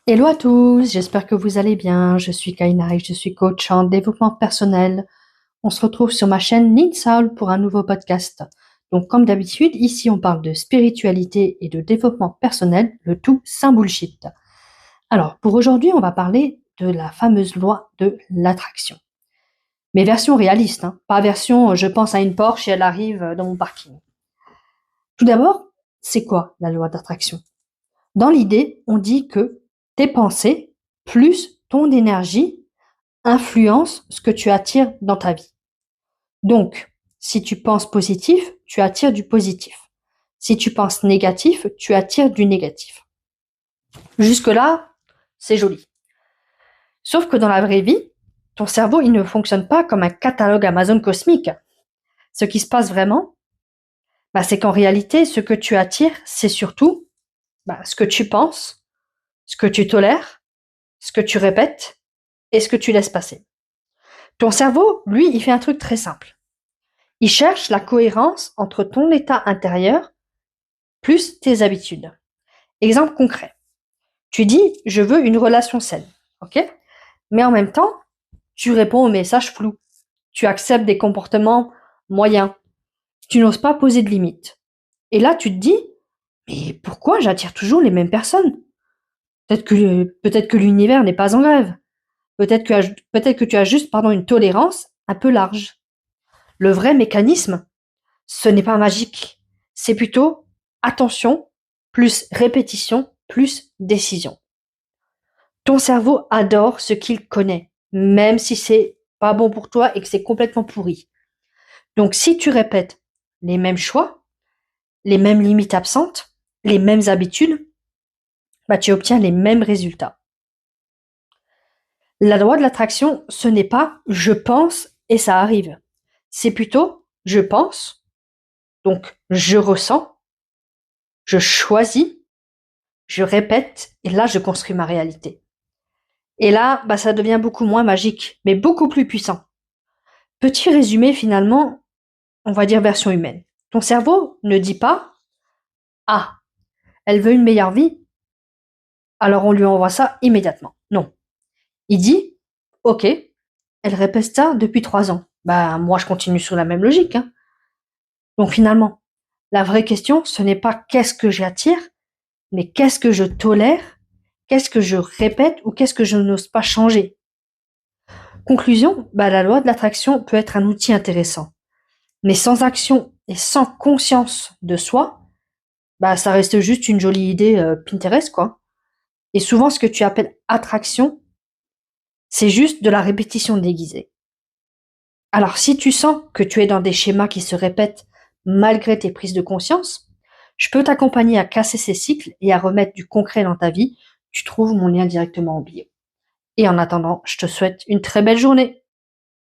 Hello à tous, j'espère que vous allez bien. Je suis Kaina et je suis coach en développement personnel. On se retrouve sur ma chaîne Need Soul pour un nouveau podcast. Donc, comme d'habitude, ici on parle de spiritualité et de développement personnel, le tout sans bullshit. Alors, pour aujourd'hui, on va parler de la fameuse loi de l'attraction. Mais version réaliste, hein, pas version je pense à une Porsche et elle arrive dans mon parking. Tout d'abord, c'est quoi la loi d'attraction? Dans l'idée, on dit que tes pensées plus ton énergie influencent ce que tu attires dans ta vie. Donc, si tu penses positif, tu attires du positif. Si tu penses négatif, tu attires du négatif. Jusque-là, c'est joli. Sauf que dans la vraie vie, ton cerveau, il ne fonctionne pas comme un catalogue Amazon cosmique. Ce qui se passe vraiment, c'est qu'en réalité, ce que tu attires, c'est surtout ce que tu penses, ce que tu tolères, ce que tu répètes et ce que tu laisses passer. Ton cerveau, lui, il fait un truc très simple. Il cherche la cohérence entre ton état intérieur plus tes habitudes. Exemple concret. Tu dis, je veux une relation saine, ok? Mais en même temps, tu réponds aux messages flous. Tu acceptes des comportements moyens. Tu n'oses pas poser de limites. Et là, tu te dis, mais pourquoi j'attire toujours les mêmes personnes? Peut-être que l'univers n'est pas en grève. Peut-être que tu as juste une tolérance un peu large. Le vrai mécanisme, ce n'est pas magique. C'est plutôt attention, plus répétition, plus décision. Ton cerveau adore ce qu'il connaît, même si c'est pas bon pour toi et que c'est complètement pourri. Donc, si tu répètes les mêmes choix, les mêmes limites absentes, les mêmes habitudes, tu obtiens les mêmes résultats. La loi de l'attraction, ce n'est pas je pense et ça arrive. C'est plutôt je pense, donc je ressens, je choisis, je répète et là je construis ma réalité. Et là, ça devient beaucoup moins magique, mais beaucoup plus puissant. Petit résumé finalement, on va dire version humaine. Ton cerveau ne dit pas ah, elle veut une meilleure vie, alors on lui envoie ça immédiatement. Non. Il dit ok, elle répète ça depuis 3 ans. Moi je continue sur la même logique. Hein. Donc finalement, la vraie question, ce n'est pas qu'est-ce que j'attire, mais qu'est-ce que je tolère, qu'est-ce que je répète ou qu'est-ce que je n'ose pas changer. Conclusion, la loi de l'attraction peut être un outil intéressant. Mais sans action et sans conscience de soi, ça reste juste une jolie idée Pinterest, quoi. Et souvent, ce que tu appelles attraction, c'est juste de la répétition déguisée. Alors, si tu sens que tu es dans des schémas qui se répètent malgré tes prises de conscience, je peux t'accompagner à casser ces cycles et à remettre du concret dans ta vie. Tu trouves mon lien directement en bio. Et en attendant, je te souhaite une très belle journée.